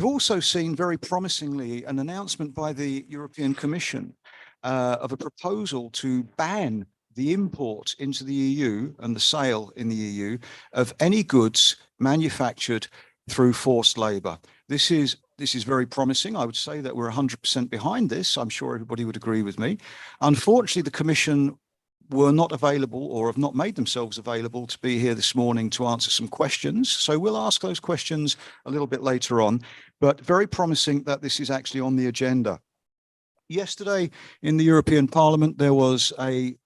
We've also seen very promisingly an announcement by the European Commission of a proposal to ban the import into the EU and the sale in the EU of any goods manufactured through forced labor. This is very promising. I would say that we're 100% behind this. I'm sure everybody would agree with me. Unfortunately, the Commission were not available or have not made themselves available to be here this morning to answer some questions. So we'll ask those questions a little bit later on, but very promising that this is actually on the agenda. Yesterday in the European Parliament, there was a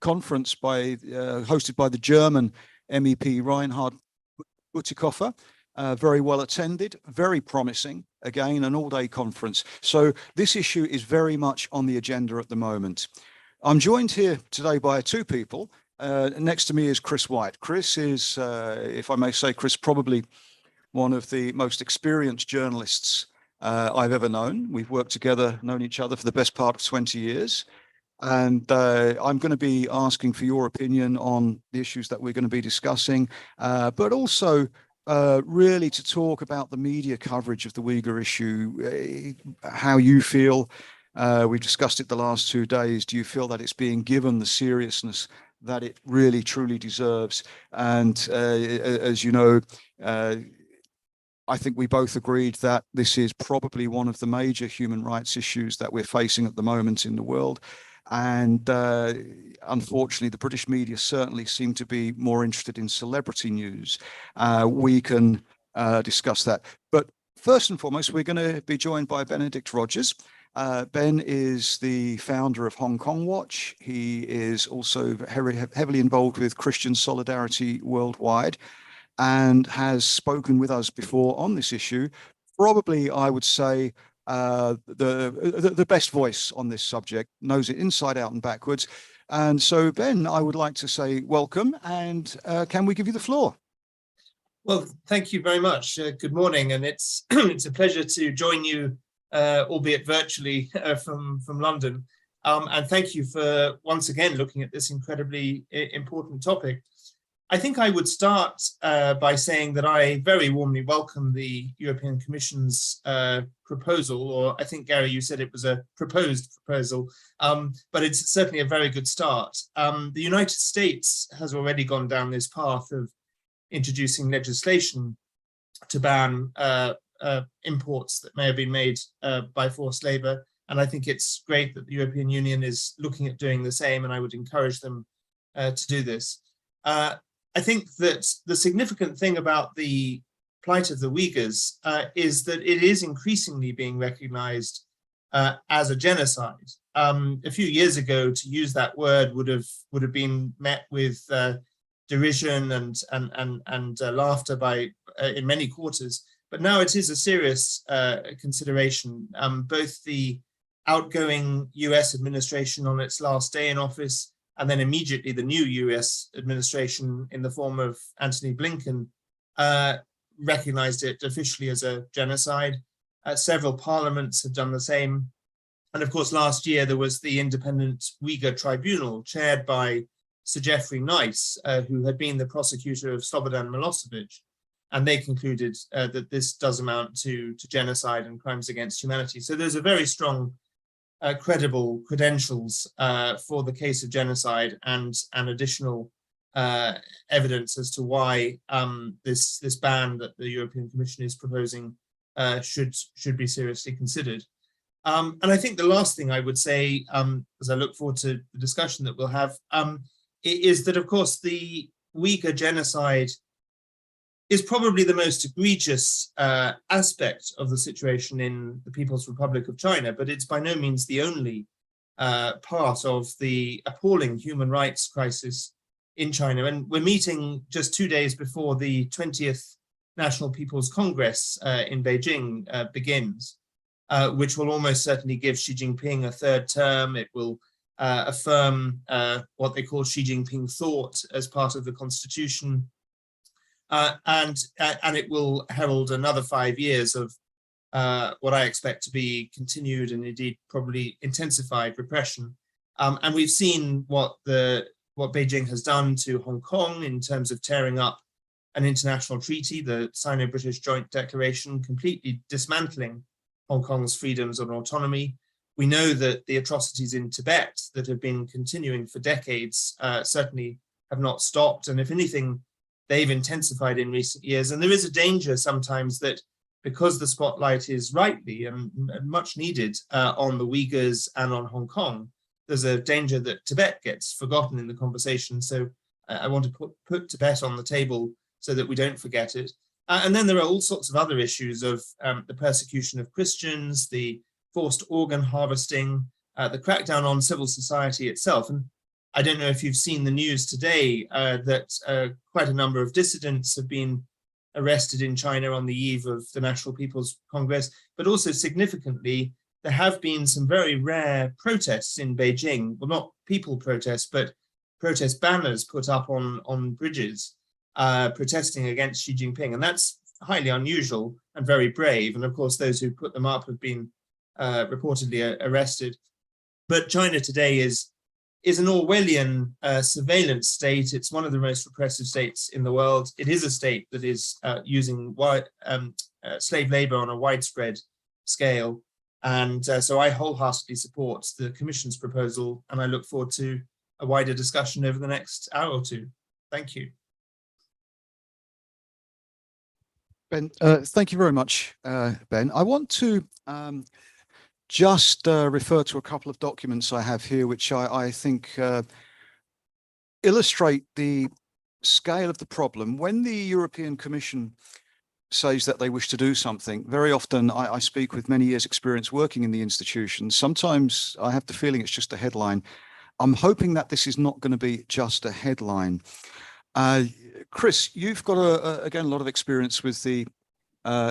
conference hosted by the German MEP Reinhard Bütikofer, very well attended, very promising, again, an all-day conference. So this issue is very much on the agenda at the moment. I'm joined here today by two people. Next to me is Chris White. Chris is, if I may say, Chris, probably one of the most experienced journalists I've ever known. We've worked together, known each other for the best part of 20 years. And I'm going to be asking for your opinion on the issues that we're going to be discussing, but also really to talk about the media coverage of the Uyghur issue, how you feel. We've discussed it the last 2 days. Do you feel that it's being given the seriousness that it really, truly deserves? And as you know, I think we both agreed that this is probably one of the major human rights issues that we're facing at the moment in the world. And unfortunately, the British media certainly seem to be more interested in celebrity news. We can discuss that. But first and foremost, we're going to be joined by Benedict Rogers. Ben is the founder of Hong Kong Watch. He is also heavily involved with Christian Solidarity Worldwide and has spoken with us before on this issue. Probably, I would say, the best voice on this subject, knows it inside out and backwards. And so, Ben, I would like to say welcome, and can we give you the floor? Well, thank you very much. Good morning, and it's it's a pleasure to join you, albeit virtually, from London. And thank you for once again looking at this incredibly important topic. I think I would start by saying that I very warmly welcome the European Commission's proposal, or I think, Gary, you said it was a proposed proposal, but it's certainly a very good start. The United States has already gone down this path of introducing legislation to ban imports that may have been made by forced labor. And I think it's great that the European Union is looking at doing the same, and I would encourage them to do this. I think that the significant thing about the plight of the Uyghurs is that it is increasingly being recognized as a genocide. A few years ago, to use that word would have been met with derision and laughter in many quarters. But now it is a serious consideration. Both the outgoing US administration on its last day in office, and then immediately the new US administration in the form of Antony Blinken recognized it officially as a genocide. Several parliaments have done the same. And of course, last year there was the Independent Uyghur Tribunal chaired by Sir Geoffrey Nice, who had been the prosecutor of Slobodan Milosevic. And they concluded that this does amount to genocide and crimes against humanity. So there's a very strong credible credentials for the case of genocide and additional evidence as to why this ban that the European Commission is proposing should be seriously considered. And I think the last thing I would say, as I look forward to the discussion that we'll have, is that, of course, the Uyghur genocide is probably the most egregious aspect of the situation in the People's Republic of China, but it's by no means the only part of the appalling human rights crisis in China. And we're meeting just 2 days before the 20th National People's Congress in Beijing begins, which will almost certainly give Xi Jinping a third term. It will affirm what they call Xi Jinping thought as part of the constitution. And it will herald another 5 years of what I expect to be continued and indeed probably intensified repression. And we've seen what Beijing has done to Hong Kong in terms of tearing up an international treaty, the Sino-British Joint Declaration, completely dismantling Hong Kong's freedoms and autonomy. We know that the atrocities in Tibet that have been continuing for decades certainly have not stopped. And if anything, they've intensified in recent years. And there is a danger sometimes that because the spotlight is rightly and much needed on the Uyghurs and on Hong Kong, there's a danger that Tibet gets forgotten in the conversation. So I want to put Tibet on the table so that we don't forget it. And then there are all sorts of other issues of the persecution of Christians, the forced organ harvesting, the crackdown on civil society itself. And I don't know if you've seen the news today that quite a number of dissidents have been arrested in China on the eve of the National People's Congress, but also significantly, there have been some very rare protests in Beijing. Well, not people protests, but protest banners put up on bridges protesting against Xi Jinping. And that's highly unusual and very brave. And of course, those who put them up have been reportedly arrested. But China today is an Orwellian surveillance state. It's one of the most repressive states in the world. It is a state that is using slave labor on a widespread scale. And so I wholeheartedly support the Commission's proposal, and I look forward to a wider discussion over the next hour or two. Thank you. Ben, thank you very much, Ben. I want to just refer to a couple of documents I have here, which I think illustrate the scale of the problem. When the European Commission says that they wish to do something, very often I speak with many years' experience working in the institution. Sometimes I have the feeling it's just a headline. I'm hoping that this is not going to be just a headline. Chris, you've got, again, a lot of experience with the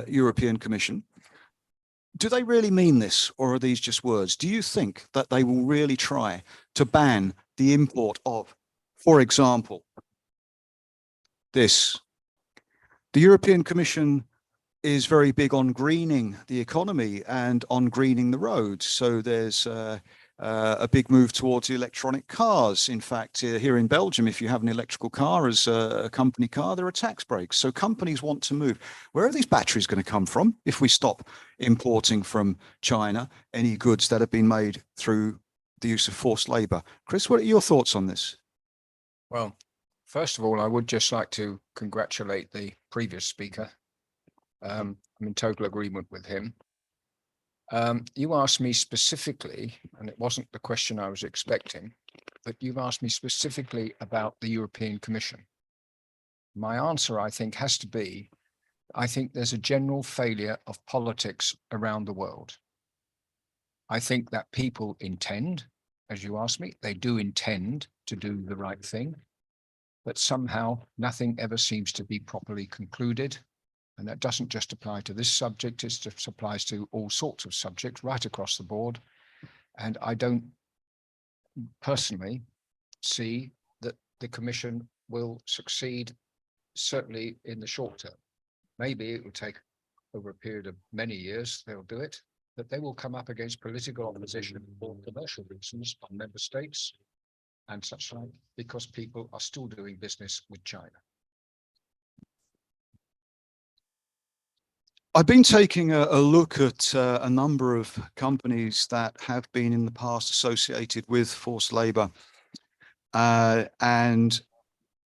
European Commission. Do they really mean this, or are these just words? Do you think that they will really try to ban the import of, for example, this? The European Commission is very big on greening the economy and on greening the roads. So there's a big move towards electronic cars. In fact, here in Belgium, if you have an electrical car as a company car, there are tax breaks. So companies want to move. Where are these batteries going to come from if we stop importing from China any goods that have been made through the use of forced labor? Chris, what are your thoughts on this? Well, first of all, I would just like to congratulate the previous speaker. I'm in total agreement with him. You asked me specifically, and it wasn't the question I was expecting, but you've asked me specifically about the European Commission. My answer, I think, has to be, I think there's a general failure of politics around the world. I think that people intend, as you asked me, they do intend to do the right thing, but somehow nothing ever seems to be properly concluded. And that doesn't just apply to this subject, it just applies to all sorts of subjects right across the board. And I don't personally see that the Commission will succeed, certainly in the short term. Maybe it will take over a period of many years, they'll do it, but they will come up against political opposition for commercial reasons on member states and such like, because people are still doing business with China. I've been taking a look at a number of companies that have been in the past associated with forced labor, and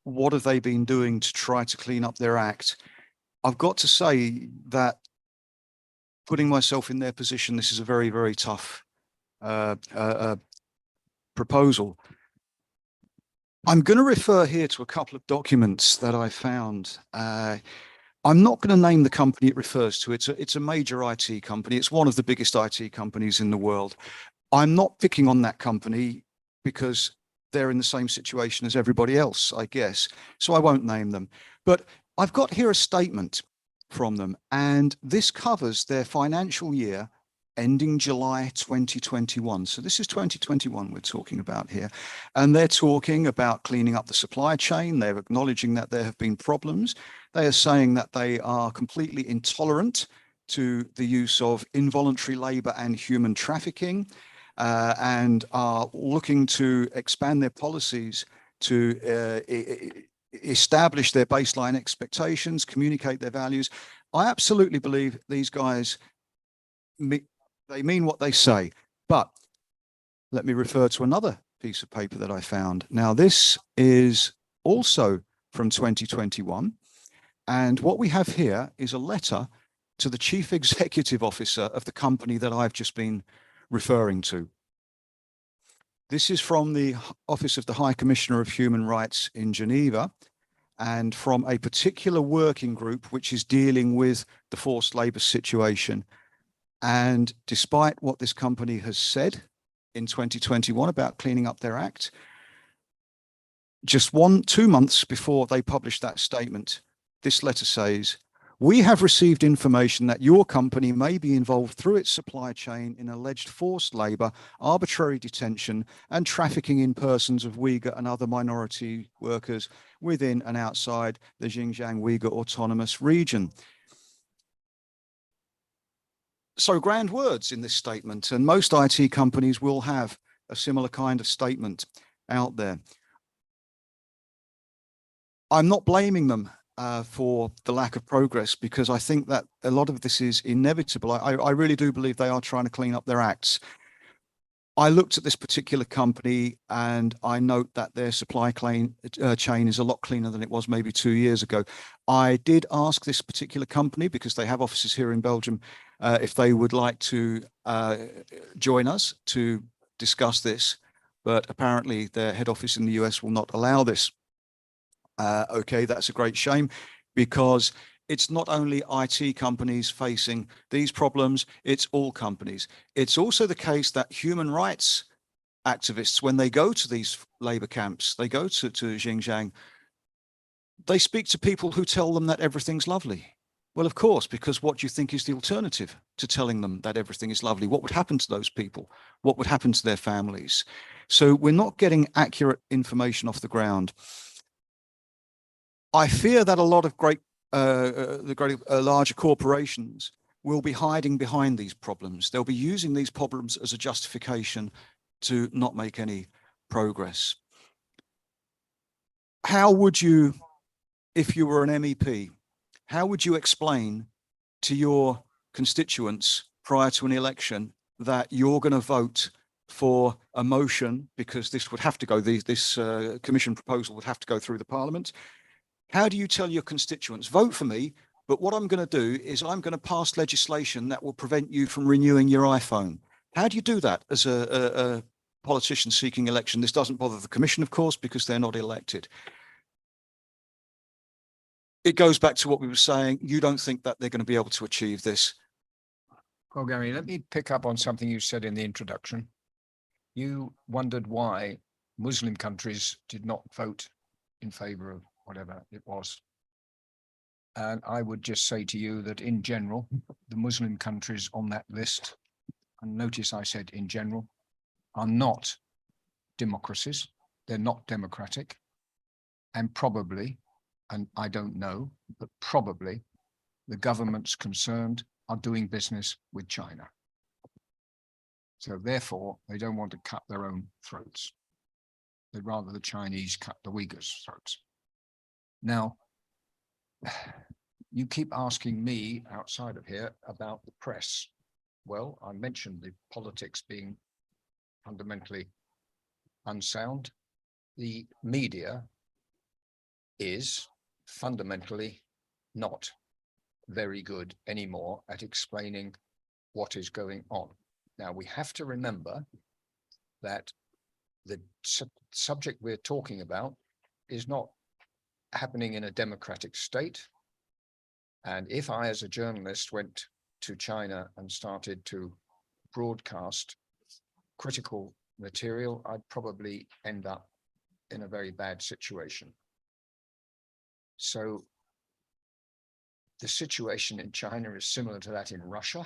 what have they been doing to try to clean up their act. I've got to say that, putting myself in their position, this is a very, very tough proposal. I'm going to refer here to a couple of documents that I found. I'm not going to name the company it refers to. It's a major IT company. It's one of the biggest IT companies in the world. I'm not picking on that company because they're in the same situation as everybody else, I guess. So I won't name them. But I've got here a statement from them, and this covers their financial year ending July 2021. So this is 2021 we're talking about here. And they're talking about cleaning up the supply chain. They're acknowledging that there have been problems. They are saying that they are completely intolerant to the use of involuntary labor and human trafficking, and are looking to expand their policies to establish their baseline expectations, communicate their values. I absolutely believe these guys, they mean what they say. But let me refer to another piece of paper that I found. Now, this is also from 2021. And what we have here is a letter to the chief executive officer of the company that I've just been referring to. This is from the Office of the High Commissioner of Human Rights in Geneva, and from a particular working group which is dealing with the forced labor situation. And despite what this company has said in 2021 about cleaning up their act, just 2 months before they published that statement, this letter says, "We have received information that your company may be involved through its supply chain in alleged forced labor, arbitrary detention, and trafficking in persons of Uyghur and other minority workers within and outside the Xinjiang Uyghur Autonomous Region." So grand words in this statement, and most IT companies will have a similar kind of statement out there. I'm not blaming them for the lack of progress, because I think that a lot of this is inevitable. I really do believe they are trying to clean up their acts. I looked at this particular company and I note that their supply chain is a lot cleaner than it was maybe 2 years ago. I did ask this particular company, because they have offices here in Belgium, if they would like to join us to discuss this, but apparently their head office in the US will not allow this. Okay, that's a great shame, because it's not only IT companies facing these problems, it's all companies. It's also the case that human rights activists, when they go to these labor camps, they go to Xinjiang, they speak to people who tell them that everything's lovely. Well, of course, because what do you think is the alternative to telling them that everything is lovely? What would happen to those people? What would happen to their families? So we're not getting accurate information off the ground. I fear that a lot of larger corporations will be hiding behind these problems. They'll be using these problems as a justification to not make any progress. How would you, if you were an MEP, how would you explain to your constituents prior to an election that you're going to vote for a motion, because this would have to go, this commission proposal would have to go through the Parliament? How do you tell your constituents, vote for me, but what I'm going to do is I'm going to pass legislation that will prevent you from renewing your iPhone? How do you do that as a politician seeking election? This doesn't bother the commission, of course, because they're not elected. It goes back to what we were saying. You don't think that they're going to be able to achieve this? Well, Gary, let me pick up on something you said in the introduction. You wondered why Muslim countries did not vote in favor of whatever it was. And I would just say to you that in general, the Muslim countries on that list, and notice I said in general, are not democracies. They're not democratic. And probably, and I don't know, but probably the governments concerned are doing business with China. So therefore, they don't want to cut their own throats. They'd rather the Chinese cut the Uyghurs' throats. Now, you keep asking me outside of here about the press. Well, I mentioned the politics being fundamentally unsound. The media is fundamentally not very good anymore at explaining what is going on. Now, we have to remember that the subject we're talking about is not happening in a democratic state. And if I, as a journalist, went to China and started to broadcast critical material, I'd probably end up in a very bad situation. So the situation in China is similar to that in Russia.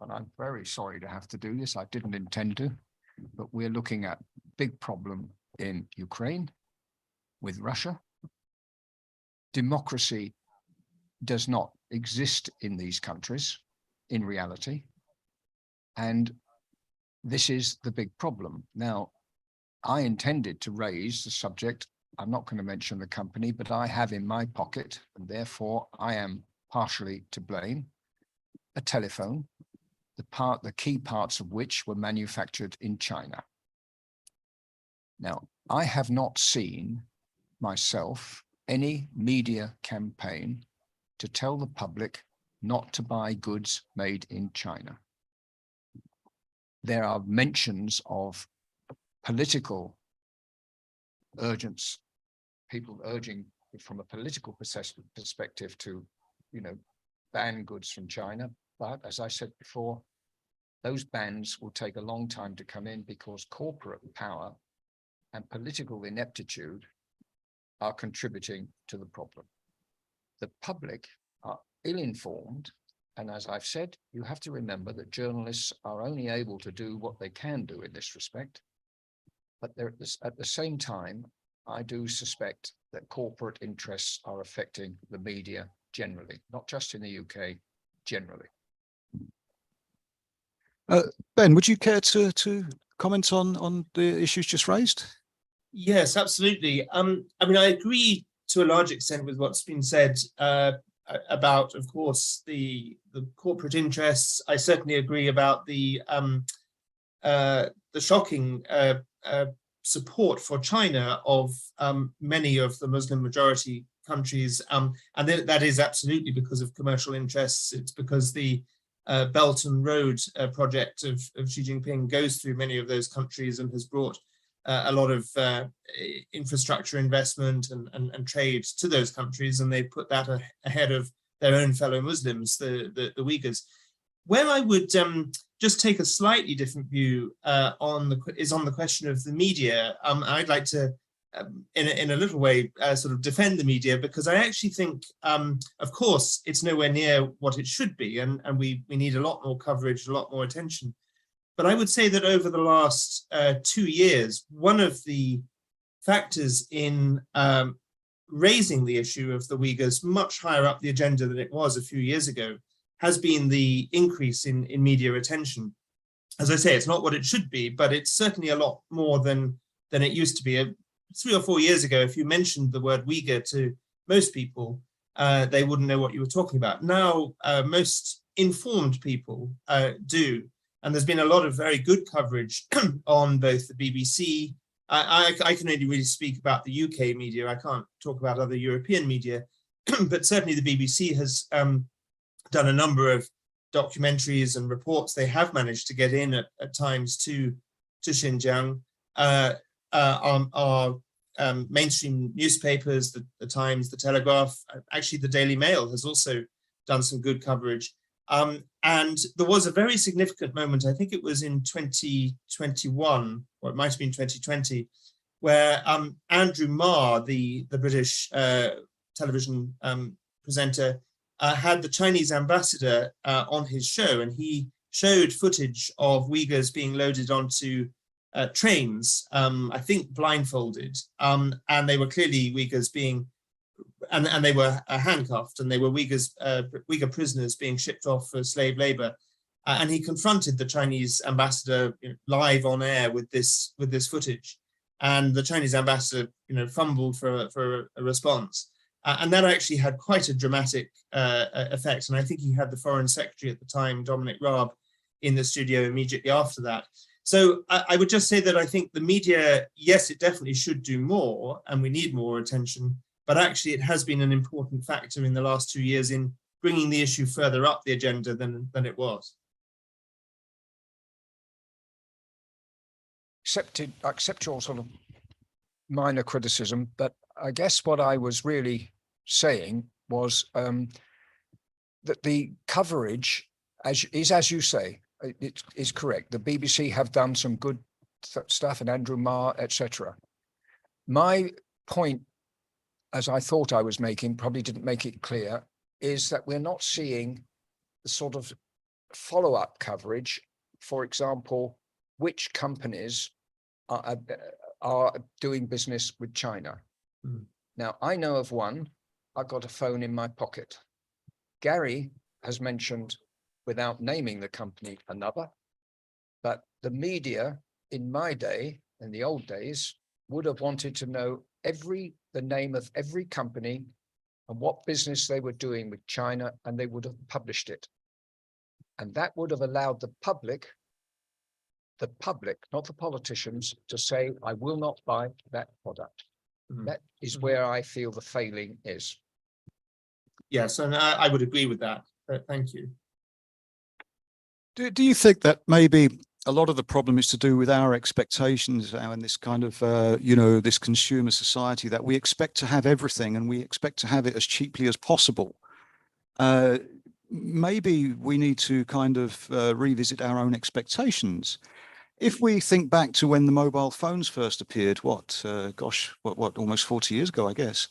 And I'm very sorry to have to do this. I didn't intend to, but we're looking at big problem in Ukraine with Russia. Democracy does not exist in these countries in reality. And this is the big problem. Now, I intended to raise the subject I'm not going to mention the company, but I have in my pocket, and therefore I am partially to blame, a telephone, the key parts of which were manufactured in China. Now, I have not seen myself any media campaign to tell the public not to buy goods made in China. There are mentions of political urgence, people urging from a political perspective to, ban goods from China. But as I said before, those bans will take a long time to come in because corporate power and political ineptitude are contributing to the problem. The public are ill-informed, and as I've said, you have to remember that journalists are only able to do what they can do in this respect. But at the same time, I do suspect that corporate interests are affecting the media generally, not just in the UK, generally. Ben, would you care to comment on the issues just raised? Yes, absolutely. I mean, I agree to a large extent with what's been said about, of course, the corporate interests. I certainly agree about the shocking support for China of many of the Muslim majority countries, and that is absolutely because of commercial interests. It's because the Belt and Road project of Xi Jinping goes through many of those countries and has brought a lot of infrastructure investment and trade to those countries, and they put that ahead of their own fellow Muslims, the Uyghurs. Where I would just take a slightly different view on the question of the media. I'd like to, in a little way, sort of defend the media, because I actually think, of course, it's nowhere near what it should be, and we need a lot more coverage, a lot more attention. But I would say that over the last 2 years, one of the factors in raising the issue of the Uyghurs much higher up the agenda than it was a few years ago has been the increase in media attention. As I say, it's not what it should be, but it's certainly a lot more than it used to be. 3 or 4 years ago, if you mentioned the word Uyghur to most people, they wouldn't know what you were talking about. Now, most informed people do. And there's been a lot of very good coverage on both the BBC. I can only really speak about the UK media. I can't talk about other European media, but certainly the BBC has done a number of documentaries and reports. They have managed to get in at times to Xinjiang. Our mainstream newspapers, the Times, the Telegraph, actually the Daily Mail has also done some good coverage. And there was a very significant moment, I think it was in 2021, or it might have been 2020, where Andrew Marr, the British television presenter, had the Chinese ambassador on his show, and he showed footage of Uyghurs being loaded onto trains, I think blindfolded, and they were clearly Uyghurs being, and they were handcuffed, and they were Uyghur prisoners being shipped off for slave labor. And he confronted the Chinese ambassador live on air with this footage, and the Chinese ambassador fumbled for a response, and that actually had quite a dramatic effect. And I think he had the Foreign Secretary at the time, Dominic Raab, in the studio immediately after that. So I would just say that I think the media, yes, it definitely should do more, and we need more attention, but actually it has been an important factor in the last 2 years in bringing the issue further up the agenda than it was. I accept your sort of minor criticism, but I guess what I was really saying was that the coverage, as you say, it is correct. The BBC have done some good stuff, and Andrew Marr, etc. My point, as I thought I was making, probably didn't make it clear, is that we're not seeing the sort of follow-up coverage. For example, which companies are doing business with China. Now, I know of one. I've got a phone in my pocket. Gary has mentioned, without naming the company, another, but the media in my day, in the old days, would have wanted to know the name of every company and what business they were doing with China, and they would have published it. And that would have allowed the public, not the politicians, to say, I will not buy that product. That is where I feel the failing is. Yes, and I would agree with that. Thank you. Do you think that maybe a lot of the problem is to do with our expectations now in this kind of, this consumer society, that we expect to have everything and we expect to have it as cheaply as possible? Maybe we need to kind of revisit our own expectations. If we think back to when the mobile phones first appeared, almost 40 years ago, I guess,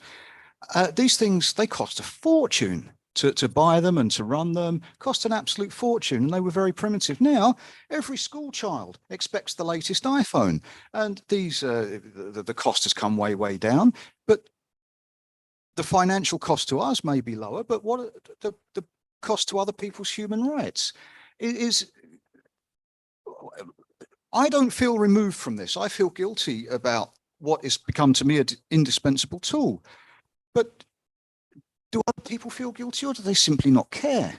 these things, they cost a fortune. To buy them and to run them cost an absolute fortune, and they were very primitive. Now, every school child expects the latest iPhone, and the cost has come way down. But the financial cost to us may be lower, but what the cost to other people's human rights is. I don't feel removed from this. I feel guilty about what has become to me an indispensable tool, but do other people feel guilty, or do they simply not care?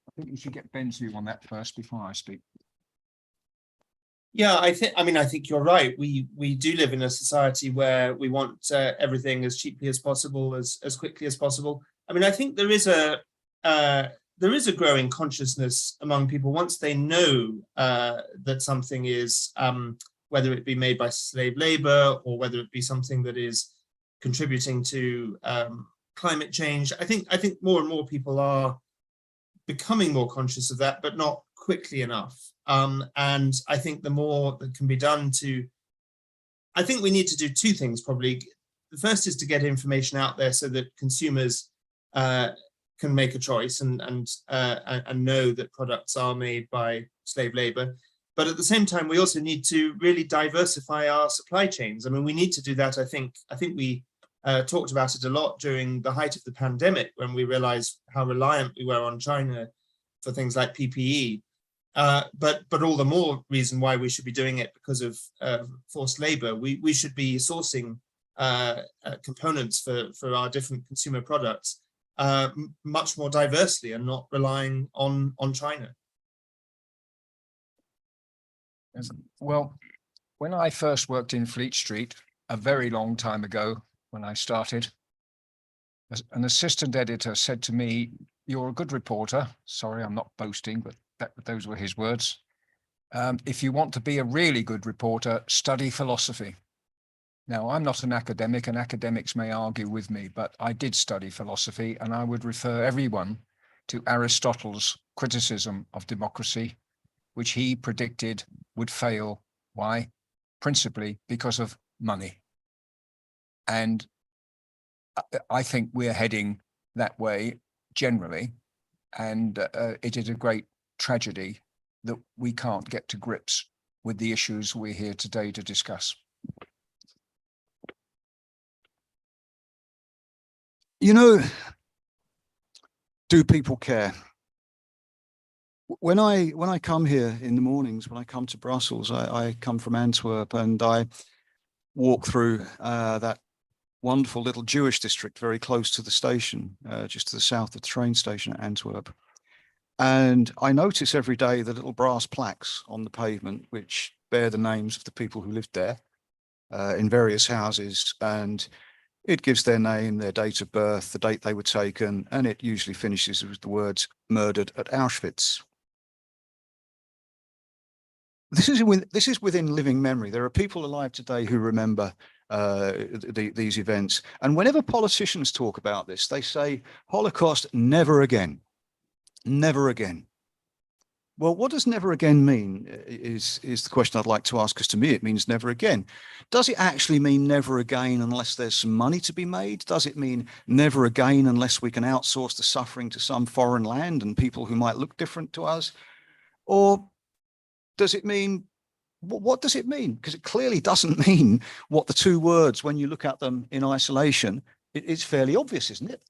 I think you should get Ben's view on that first before I speak. Yeah, I think you're right. We do live in a society where we want everything as cheaply as possible, as quickly as possible. I mean, I think there is a growing consciousness among people once they know that something is, whether it be made by slave labor or whether it be something that is contributing to climate change. I think more and more people are becoming more conscious of that, but not quickly enough. And I think the more that can be done I think we need to do two things probably. The first is to get information out there so that consumers can make a choice and know that products are made by slave labor. But at the same time, we also need to really diversify our supply chains. I mean, we need to do that. I think we talked about it a lot during the height of the pandemic, when we realized how reliant we were on China for things like PPE. But all the more reason why we should be doing it because of forced labor. We should be sourcing components for our different consumer products much more diversely and not relying on China. Well, when I first worked in Fleet Street a very long time ago, when I started, an assistant editor said to me, "You're a good reporter." Sorry, I'm not boasting, but those were his words. "If you want to be a really good reporter, study philosophy." Now, I'm not an academic, and academics may argue with me, but I did study philosophy, and I would refer everyone to Aristotle's criticism of democracy, which he predicted would fail. Why? Principally because of money. And I think we're heading that way generally. And it is a great tragedy that we can't get to grips with the issues we're here today to discuss. Do people care? When I come here in the mornings, when I come to Brussels, I come from Antwerp, and I walk through that wonderful little Jewish district very close to the station, just to the south of the train station at Antwerp. And I notice every day the little brass plaques on the pavement, which bear the names of the people who lived there in various houses. And it gives their name, their date of birth, the date they were taken, and it usually finishes with the words "murdered at Auschwitz." This is within living memory. There are people alive today who remember these events. And whenever politicians talk about this, they say, "Holocaust, never again, never again." Well, what does never again mean is the question I'd like to ask, because to me, it means never again. Does it actually mean never again unless there's some money to be made? Does it mean never again unless we can outsource the suffering to some foreign land and people who might look different to us? Or does it mean, what does it mean? Because it clearly doesn't mean what the two words, when you look at them in isolation, it's fairly obvious, isn't it?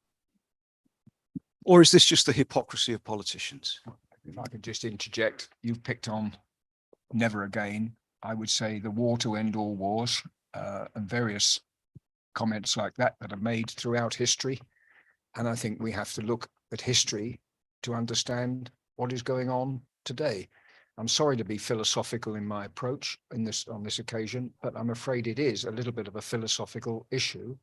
Or is this just the hypocrisy of politicians? If I could just interject, you've picked on never again. I would say the war to end all wars. and various comments like that that are made throughout history. And I think we have to look at history to understand what is going on today. I'm sorry to be philosophical in my approach on this occasion, but I'm afraid it is a little bit of a philosophical issue.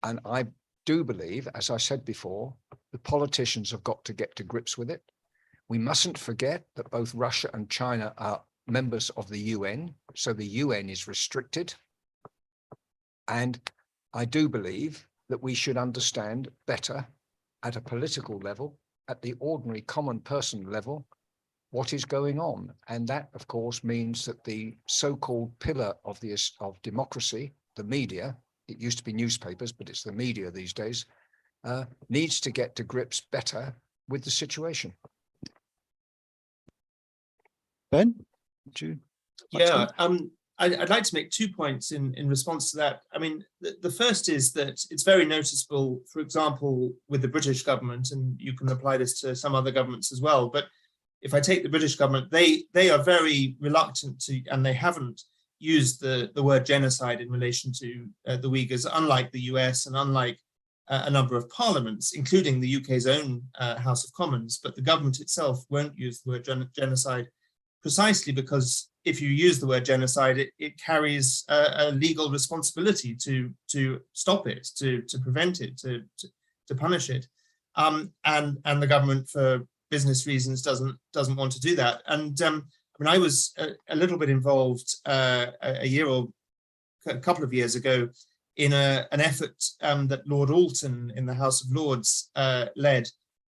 And I do believe, as I said before, the politicians have got to get to grips with it. We mustn't forget that both Russia and China are members of the UN, so the UN is restricted. And I do believe that we should understand better at a political level, at the ordinary common person level, what is going on. And that, of course, means that the so-called pillar of democracy, the media, it used to be newspapers, but it's the media these days, needs to get to grips better with the situation. Ben, would you? Yeah, I'd like to make 2 points in response to that. I mean, the first is that it's very noticeable, for example, with the British government, and you can apply this to some other governments as well, but if I take the British government, they are very reluctant to, and they haven't used the word genocide in relation to the Uyghurs, unlike the US and unlike a number of parliaments, including the UK's own House of Commons, but the government itself won't use the word genocide, precisely because if you use the word genocide, it carries a legal responsibility to stop it, to prevent it, to punish it, and the government, for business reasons, doesn't want to do that. And I mean, I was a little bit involved a year or a couple of years ago in an effort that Lord Alton in the House of Lords led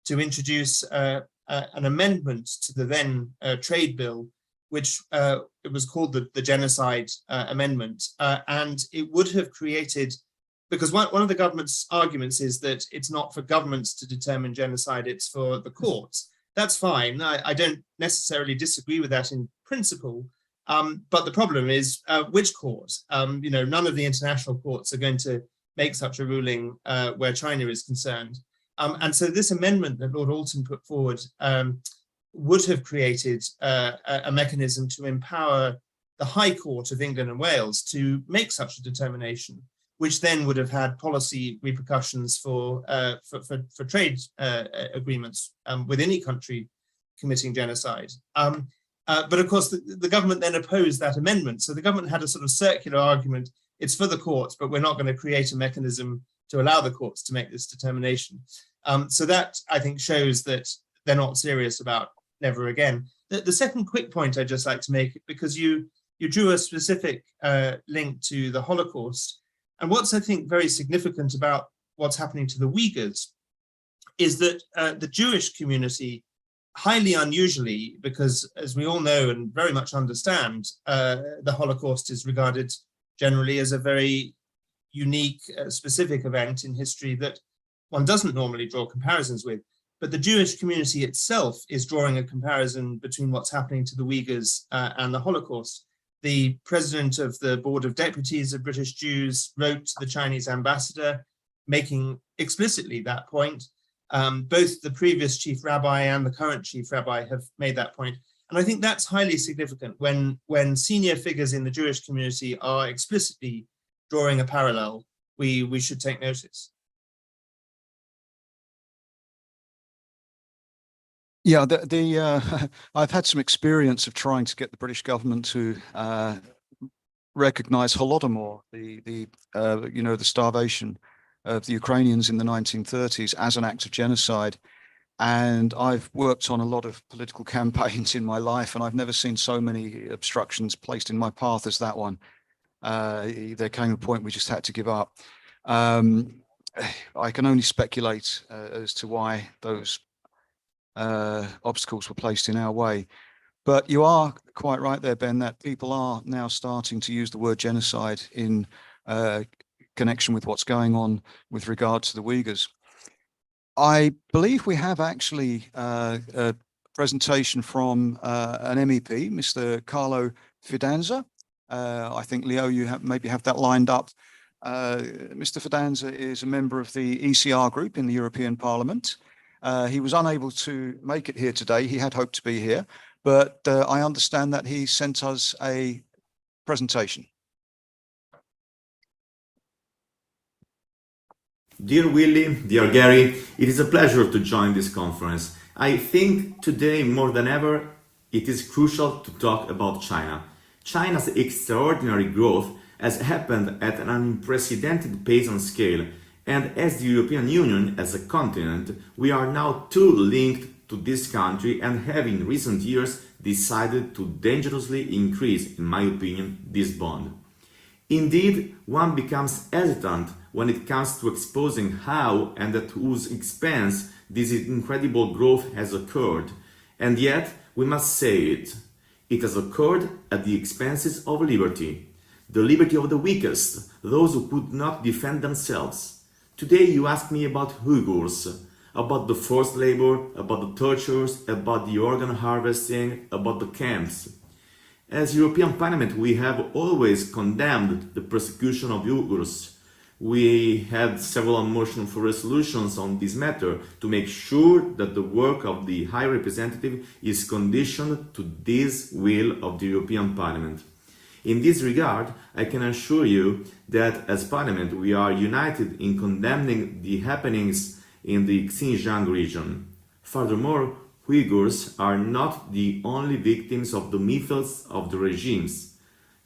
to introduce an amendment to the then trade bill, which it was called the Genocide Amendment, and it would have created, because one of the government's arguments is that it's not for governments to determine genocide, it's for the courts. That's fine. I don't necessarily disagree with that in principle, but the problem is which court? You know, none of the international courts are going to make such a ruling where China is concerned. And so this amendment that Lord Alton put forward would have created a mechanism to empower the High Court of England and Wales to make such a determination, which then would have had policy repercussions for trade agreements with any country committing genocide. But of course, the government then opposed that amendment. So the government had a sort of circular argument, it's for the courts, but we're not going to create a mechanism to allow the courts to make this determination. So that, I think, shows that they're not serious about never again. The second quick point I'd just like to make, because you drew a specific link to the Holocaust, and what's, I think, very significant about what's happening to the Uyghurs is that the Jewish community, highly unusually, because as we all know and very much understand, the Holocaust is regarded generally as a very unique, specific event in history that one doesn't normally draw comparisons with. But the Jewish community itself is drawing a comparison between what's happening to the Uyghurs and the Holocaust. The president of the Board of Deputies of British Jews wrote to the Chinese ambassador, making explicitly that point. Both the previous chief rabbi and the current chief rabbi have made that point. And I think that's highly significant when senior figures in the Jewish community are explicitly drawing a parallel. We should take notice. Yeah, I've had some experience of trying to get the British government to recognize Holodomor, the starvation of the Ukrainians in the 1930s, as an act of genocide. And I've worked on a lot of political campaigns in my life, and I've never seen so many obstructions placed in my path as that one. There came a point we just had to give up. I can only speculate as to why those obstacles were placed in our way. But you are quite right there, Ben, that people are now starting to use the word genocide in connection with what's going on with regard to the Uyghurs. I believe we have actually a presentation from an MEP, Mr. Carlo Fidanza. I think, Leo, you maybe have that lined up. Mr. Fidanza is a member of the ECR group in the European Parliament. He was unable to make it here today. He had hoped to be here, but I understand that he sent us a presentation. Dear Willie, dear Gary, it is a pleasure to join this conference. I think today more than ever it is crucial to talk about China. China's extraordinary growth has happened at an unprecedented pace and scale, and as the European Union as a continent, we are now too linked to this country and have in recent years decided to dangerously increase, in my opinion, this bond. Indeed, one becomes hesitant when it comes to exposing how and at whose expense this incredible growth has occurred. And yet, we must say it. It has occurred at the expenses of liberty. The liberty of the weakest, those who could not defend themselves. Today you ask me about Uyghurs, about the forced labor, about the tortures, about the organ harvesting, about the camps. As European Parliament, we have always condemned the persecution of Uyghurs. We had several motions for resolutions on this matter to make sure that the work of the High Representative is conditioned to this will of the European Parliament. In this regard, I can assure you that as Parliament we are united in condemning the happenings in the Xinjiang region. Furthermore, Uyghurs are not the only victims of the methods of the regimes.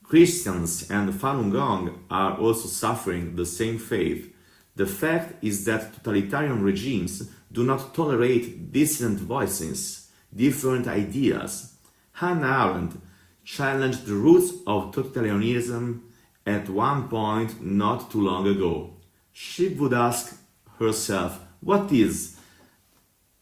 Christians and Falun Gong are also suffering the same fate. The fact is that totalitarian regimes do not tolerate dissident voices, different ideas. Hannah Arendt challenged the roots of totalitarianism at one point not too long ago. She would ask herself, what is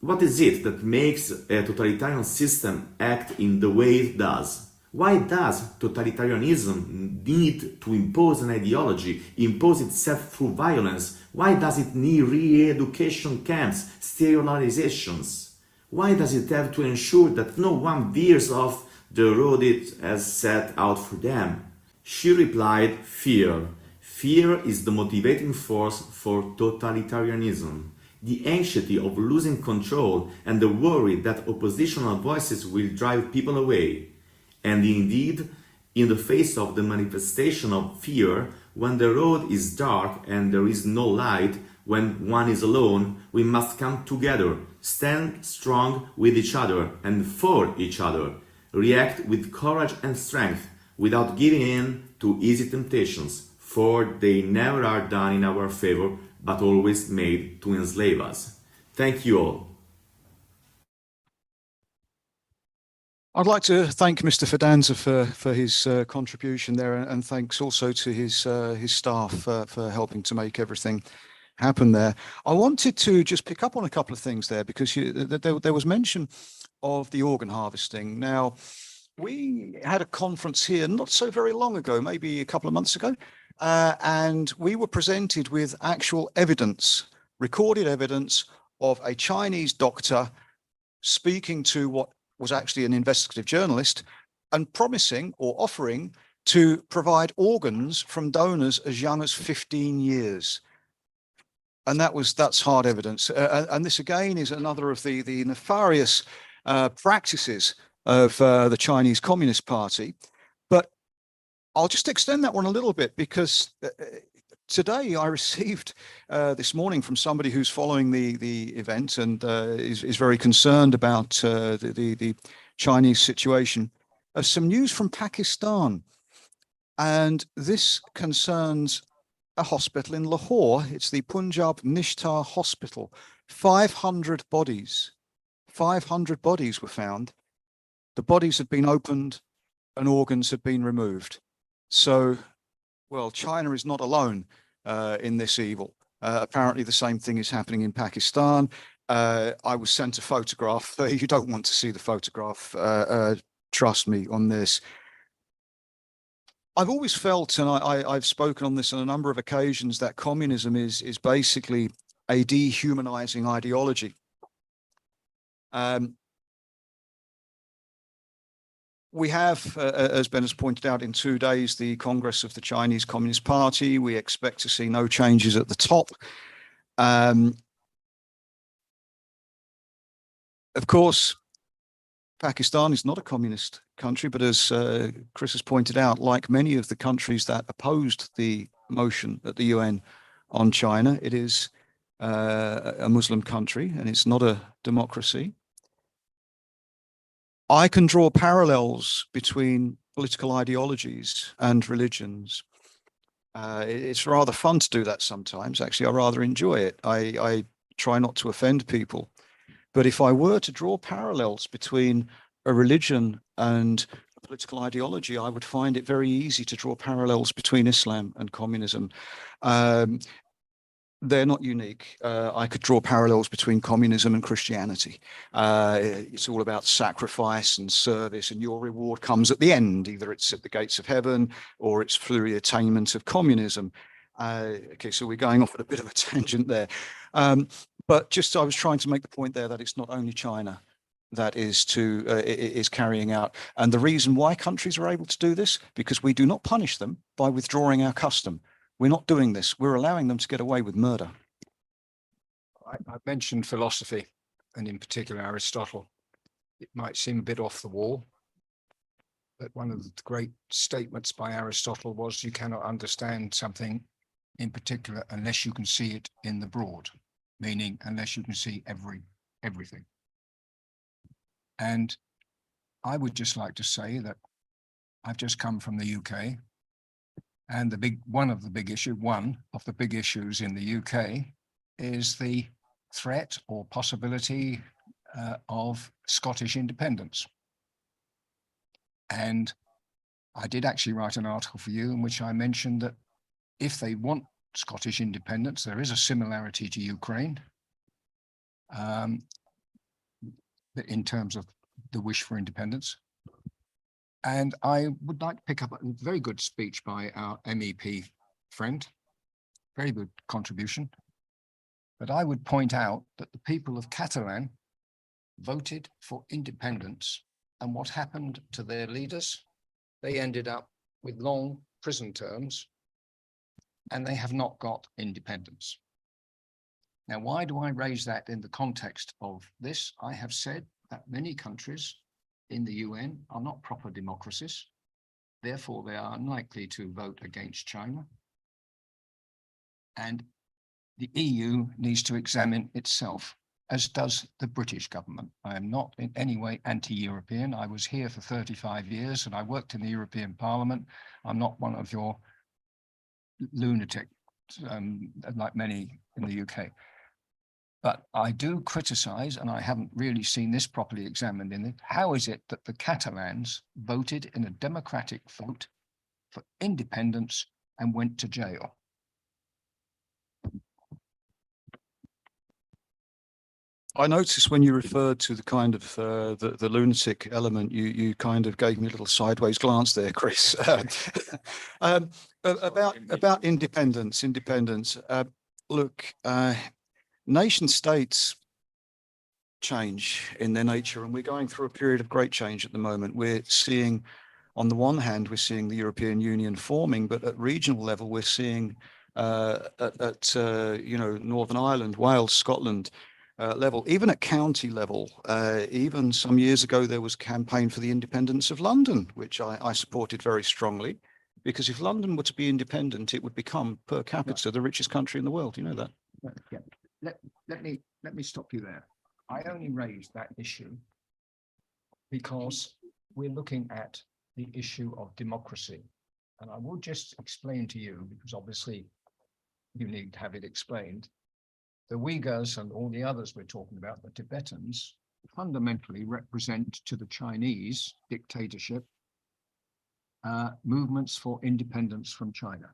it that makes a totalitarian system act in the way it does? Why does totalitarianism need to impose an ideology, impose itself through violence? Why does it need re-education camps, sterilizations? Why does it have to ensure that no one veers off the road it has set out for them? She replied, fear. Fear is the motivating force for totalitarianism. The anxiety of losing control and the worry that oppositional voices will drive people away. And indeed, in the face of the manifestation of fear, when the road is dark and there is no light, when one is alone, we must come together, stand strong with each other and for each other, react with courage and strength, without giving in to easy temptations, for they never are done in our favor, but always made to enslave us. Thank you all. I'd like to thank Mr. Fidanza for his contribution there, and thanks also to his staff for helping to make everything happen there. I wanted to just pick up on a couple of things there, because there was mention of the organ harvesting. Now, we had a conference here not so very long ago, maybe a couple of months ago, and we were presented with actual evidence, recorded evidence of a Chinese doctor speaking to what was actually an investigative journalist and promising or offering to provide organs from donors as young as 15 years. And that's hard evidence. And this again is another of the nefarious practices of the Chinese Communist Party. But I'll just extend that one a little bit, because today I received this morning from somebody who's following the event and is very concerned about the Chinese situation, some news from Pakistan. And this concerns a hospital in Lahore. It's the Punjab Nishtar Hospital. 500 bodies were found. The bodies had been opened and organs had been removed. So, well, China is not alone in this evil. Apparently the same thing is happening in Pakistan. I was sent a photograph. You don't want to see the photograph, trust me on this. I've always felt, and I've spoken on this on a number of occasions, that communism is basically a dehumanizing ideology. We have, as Ben has pointed out, in 2 days, the Congress of the Chinese Communist Party. We expect to see no changes at the top. Of course, Pakistan is not a communist country, but as Chris has pointed out, like many of the countries that opposed the motion at the UN on China, it is a Muslim country, and it's not a democracy. I can draw parallels between political ideologies and religions. It's rather fun to do that sometimes. Actually, I rather enjoy it. I try not to offend people. But if I were to draw parallels between a religion and a political ideology, I would find it very easy to draw parallels between Islam and communism. They're not unique. I could draw parallels between communism and Christianity. It's all about sacrifice and service, and your reward comes at the end. Either it's at the gates of heaven or it's through the attainment of communism. Okay, so we're going off at a bit of a tangent there. But just I was trying to make the point there that it's not only China that is carrying out. And the reason why countries are able to do this, because we do not punish them by withdrawing our custom. We're not doing this. We're allowing them to get away with murder. I mentioned philosophy, and in particular Aristotle. It might seem a bit off the wall, but one of the great statements by Aristotle was you cannot understand something in particular unless you can see it in the broad, meaning unless you can see everything. And I would just like to say that I've just come from the UK. And one of the big issues in the UK is the threat or possibility of Scottish independence. And I did actually write an article for you in which I mentioned that if they want Scottish independence, there is a similarity to Ukraine in terms of the wish for independence. And I would like to pick up a very good speech by our MEP friend, very good contribution. But I would point out that the people of Catalan voted for independence, and what happened to their leaders? They ended up with long prison terms, and they have not got independence. Now, why do I raise that in the context of this? I have said that many countries in the UN are not proper democracies. Therefore, they are unlikely to vote against China. And the EU needs to examine itself, as does the British government. I am not in any way anti-European. I was here for 35 years and I worked in the European Parliament. I'm not one of your lunatics, like many in the UK. But I do criticize, and I haven't really seen this properly examined in it, how is it that the Catalans voted in a democratic vote for independence and went to jail? I noticed when you referred to the kind of the lunatic element, you kind of gave me a little sideways glance there, Chris. About independence. Look, nation states change in their nature, and we're going through a period of great change at the moment. We're seeing, on the one hand, we're seeing the European Union forming, but at regional level, we're seeing Northern Ireland, Wales, Scotland level, even at county level. Even some years ago, there was a campaign for the independence of London, which I supported very strongly, because if London were to be independent, it would become per capita the richest country in the world. You know that. Yeah. Let me stop you there. I only raised that issue because we're looking at the issue of democracy. And I will just explain to you, because obviously you need to have it explained. The Uyghurs and all the others we're talking about, the Tibetans, fundamentally represent to the Chinese dictatorship movements for independence from China.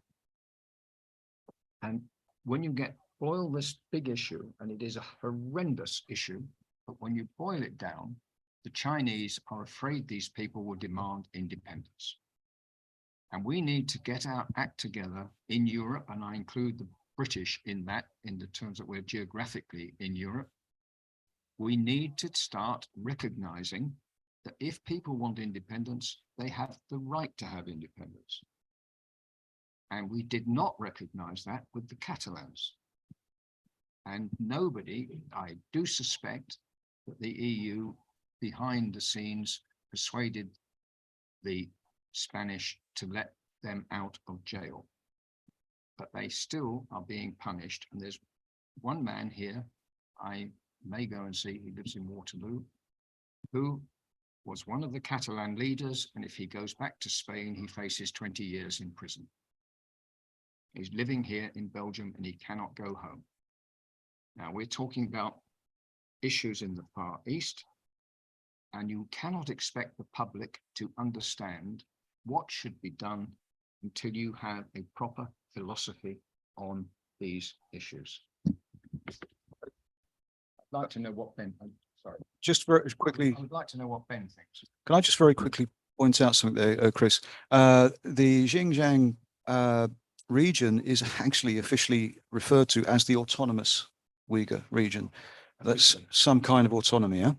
And when you boil this big issue, and it is a horrendous issue, but when you boil it down, the Chinese are afraid these people will demand independence. And we need to get our act together in Europe, and I include the British in that, in the terms that we're geographically in Europe. We need to start recognizing that if people want independence, they have the right to have independence. And we did not recognize that with the Catalans. And nobody, I do suspect that the EU behind the scenes persuaded the Spanish to let them out of jail. But they still are being punished. And there's one man here, I may go and see, he lives in Waterloo, who was one of the Catalan leaders, and if he goes back to Spain, he faces 20 years in prison. He's living here in Belgium and he cannot go home. Now we're talking about issues in the Far East, and you cannot expect the public to understand what should be done until you have a proper philosophy on these issues. I'd like to know what Ben, sorry. Just very quickly, I would like to know what Ben thinks. can I just very quickly point out something there, Chris? The Xinjiang region is actually officially referred to as the Autonomous Uyghur Region. That's some kind of autonomy, yeah?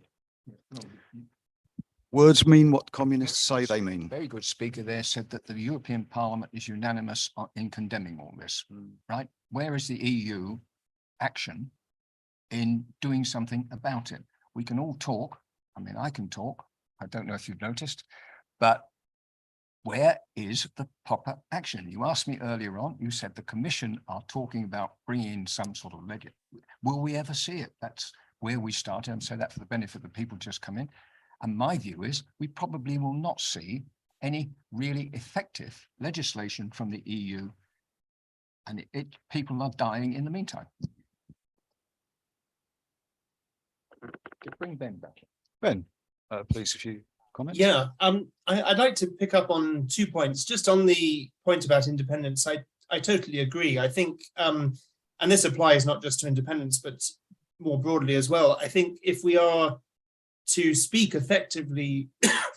Words mean what communists say they mean. Very good speaker there said that the European Parliament is unanimous in condemning all this, right? Where is the EU action in doing something about it? We can all talk. I mean, I can talk. I don't know if you've noticed, but where is the proper action? You asked me earlier on, you said the Commission are talking about bringing in some sort of leg. Will we ever see it? That's where we started. And so that for the benefit of the people just come in. And my view is we probably will not see any really effective legislation from the EU, and people are dying in the meantime. Bring Ben back. Ben, please, if you comment. Yeah, I'd like to pick up on 2 points. Just on the point about independence, I totally agree. I think, and this applies not just to independence, but more broadly as well. I think if we are to speak effectively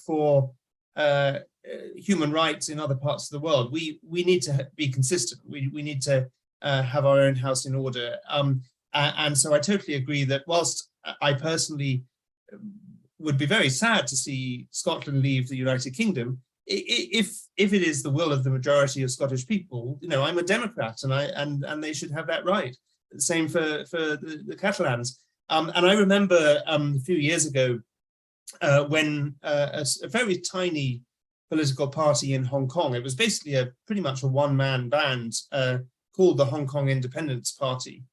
for human rights in other parts of the world, we need to be consistent. We need to have our own house in order. And so I totally agree that whilst I personally would be very sad to see Scotland leave the United Kingdom, if it is the will of the majority of Scottish people, you know, I'm a Democrat, and they should have that right. Same for the Catalans. And I remember a few years ago when a very tiny political party in Hong Kong, it was basically pretty much a one-man band called the Hong Kong Independence Party,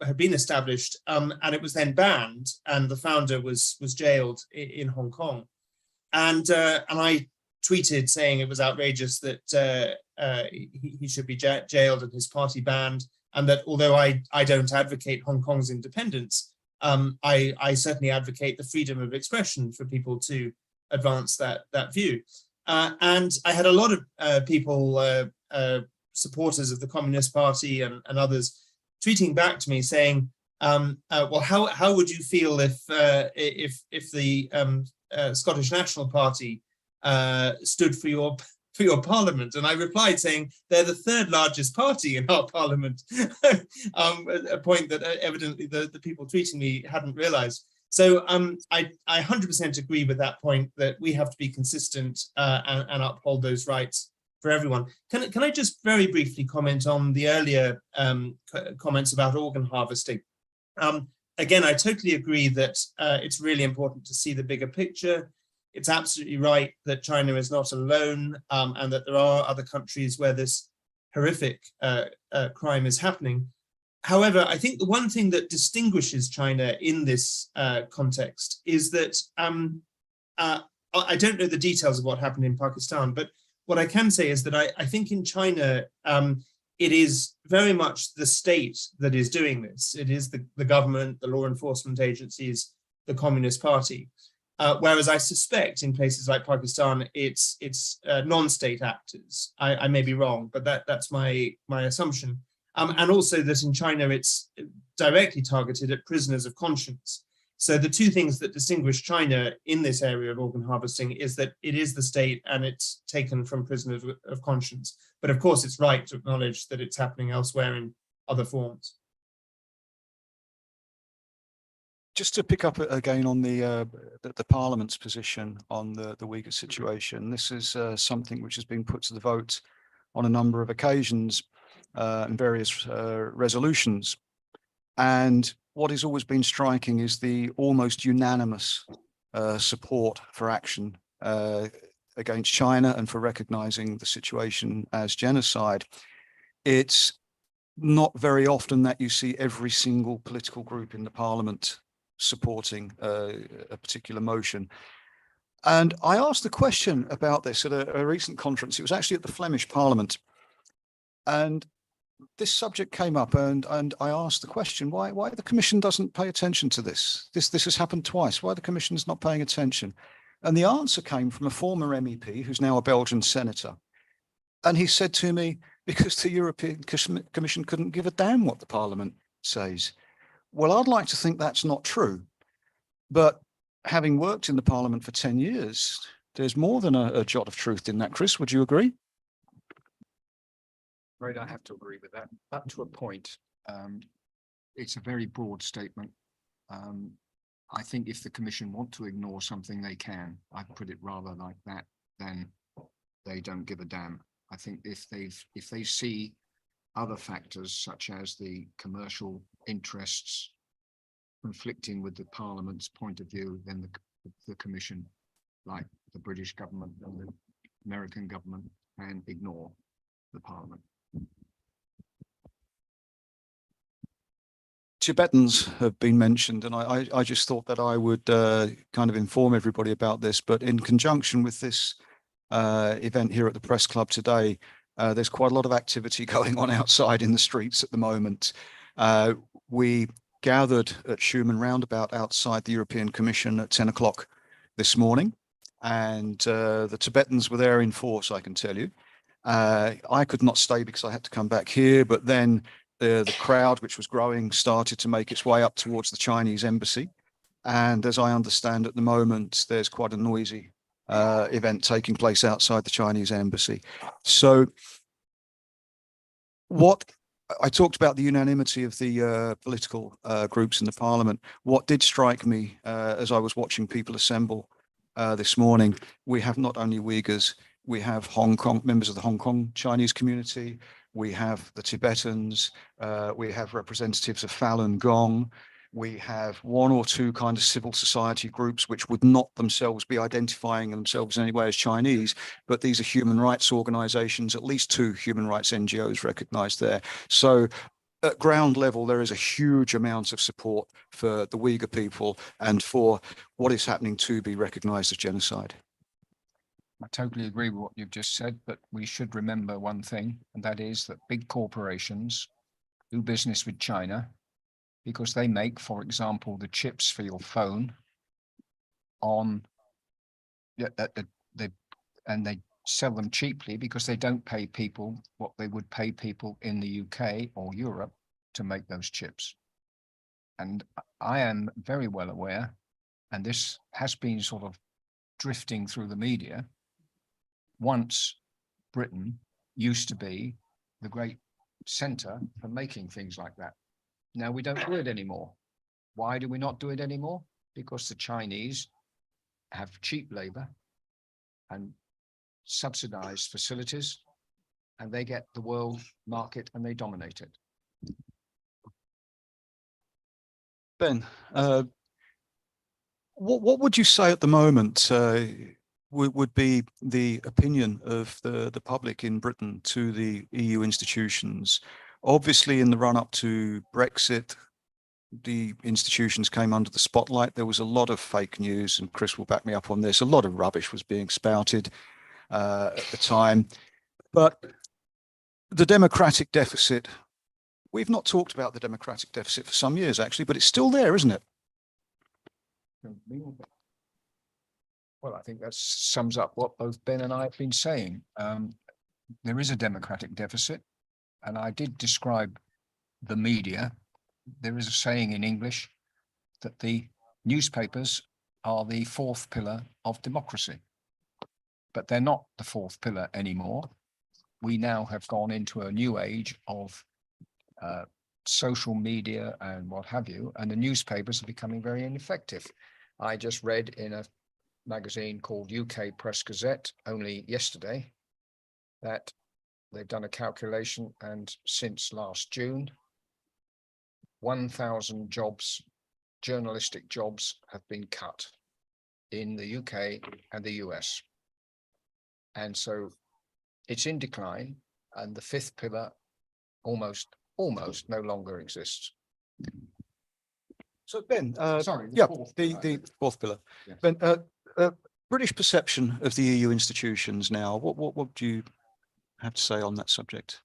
had been established, and it was then banned, and the founder was jailed in Hong Kong. And I tweeted saying it was outrageous that he should be jailed and his party banned, and that although I don't advocate Hong Kong's independence, I certainly advocate the freedom of expression for people to advance that view. And I had a lot of people, supporters of the Communist Party and others, tweeting back to me saying, well, how would you feel if the Scottish National Party stood for your parliament? And I replied saying they're the third largest party in our parliament, a point that evidently the people tweeting me hadn't realized. So I 100% agree with that point, that we have to be consistent and uphold those rights for everyone. Can I just very briefly comment on the earlier comments about organ harvesting? Again, I totally agree that it's really important to see the bigger picture. It's absolutely right that China is not alone, and that there are other countries where this horrific crime is happening. However, I think the one thing that distinguishes China in this context is that I don't know the details of what happened in Pakistan, but what I can say is that I think in China, it is very much the state that is doing this. It is the government, the law enforcement agencies, the Communist Party. Whereas I suspect in places like Pakistan, it's non-state actors. I may be wrong, but that's my assumption. And also that in China, it's directly targeted at prisoners of conscience. So the two things that distinguish China in this area of organ harvesting is that it is the state and it's taken from prisoners of conscience. But of course, it's right to acknowledge that it's happening elsewhere in other forms. Just to pick up again on the Parliament's position on the Uyghur situation, this is something which has been put to the vote on a number of occasions in various resolutions. And what has always been striking is the almost unanimous support for action against China and for recognizing the situation as genocide. It's not very often that you see every single political group in the parliament supporting a particular motion. And I asked a question about this at a recent conference. It was actually at the Flemish Parliament. And this subject came up, and I asked the question, why the Commission doesn't pay attention to this? This has happened twice. Why the Commission's not paying attention? And the answer came from a former MEP who's now a Belgian senator. And he said to me, because the European Commission couldn't give a damn what the Parliament says. Well, I'd like to think that's not true. But having worked in the Parliament for 10 years, there's more than a jot of truth in that, Chris. Would you agree? Right, I have to agree with that. Up to a point, it's a very broad statement. I think if the Commission want to ignore something, they can. I put it rather like that, then they don't give a damn. I think if they see other factors such as the commercial interests conflicting with the Parliament's point of view, then the Commission, like the British government and the American government, can ignore the Parliament. Tibetans have been mentioned, and I just thought that I would kind of inform everybody about this. But in conjunction with this event here at the Press Club today, there's quite a lot of activity going on outside in the streets at the moment. We gathered at Schuman Roundabout outside the European Commission at 10 o'clock this morning, and the Tibetans were there in force, I can tell you. I could not stay because I had to come back here, but then the crowd, which was growing, started to make its way up towards the Chinese embassy. And as I understand at the moment, there's quite a noisy event taking place outside the Chinese embassy. So what I talked about the unanimity of the political groups in the parliament. What did strike me as I was watching people assemble this morning, we have not only Uyghurs, we have Hong Kong, members of the Hong Kong Chinese community, we have the Tibetans, we have representatives of Falun Gong, we have one or two kind of civil society groups which would not themselves be identifying themselves in any way as Chinese, but these are human rights organizations, at least two human rights NGOs recognized there. So at ground level, there is a huge amount of support for the Uyghur people and for what is happening to be recognized as genocide. I totally agree with what you've just said, but we should remember one thing, and that is that big corporations do business with China because they make, for example, the chips for your phone and they sell them cheaply because they don't pay people what they would pay people in the UK or Europe to make those chips. And I am very well aware, and this has been sort of drifting through the media, once Britain used to be the great center for making things like that. Now we don't do it anymore. Why do we not do it anymore? Because the Chinese have cheap labor and subsidized facilities, and they get the world market and they dominate it. Ben, what would you say at the moment would be the opinion of the public in Britain to the EU institutions? Obviously, in the run-up to Brexit, the institutions came under the spotlight. There was a lot of fake news, and Chris will back me up on this. A lot of rubbish was being spouted at the time. But the democratic deficit, we've not talked about the democratic deficit for some years, actually, but it's still there, isn't it? Well, I think that sums up what both Ben and I have been saying. There is a democratic deficit, and I did describe the media. There is a saying in English that the newspapers are the fourth pillar of democracy, but they're not the fourth pillar anymore. We now have gone into a new age of social media and what have you, and the newspapers are becoming very ineffective. I just read in a magazine called UK Press Gazette only yesterday that they've done a calculation, and since last June, 1,000 jobs, journalistic jobs, have been cut in the UK and the US. And so it's in decline, and the fifth pillar almost almost no longer exists. So Ben, Sorry, yeah, fourth the pillar. fourth pillar. Yes. Ben, British perception of the EU institutions now. What do you have to say on that subject?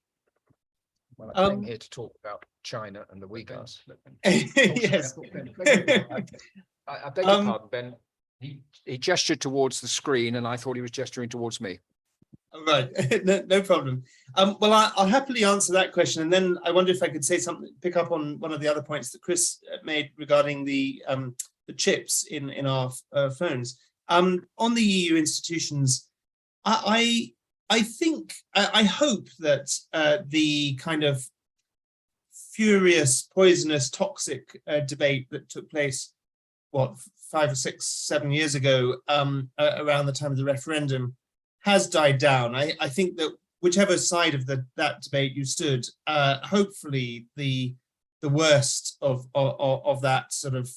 Well, I came here to talk about China and the Uyghurs. Yes. I beg your pardon, Ben. He gestured towards the screen and I thought he was gesturing towards me. Right, no problem. Well, I'll happily answer that question, and then I wonder if I could say something, pick up on one of the other points that Chris made regarding the chips in our phones. On the EU institutions, I think I hope that the kind of furious, poisonous, toxic debate that took place, what, 5 or 6, 7 years ago, around the time of the referendum, has died down. I think that whichever side of that debate you stood, hopefully the worst of that sort of,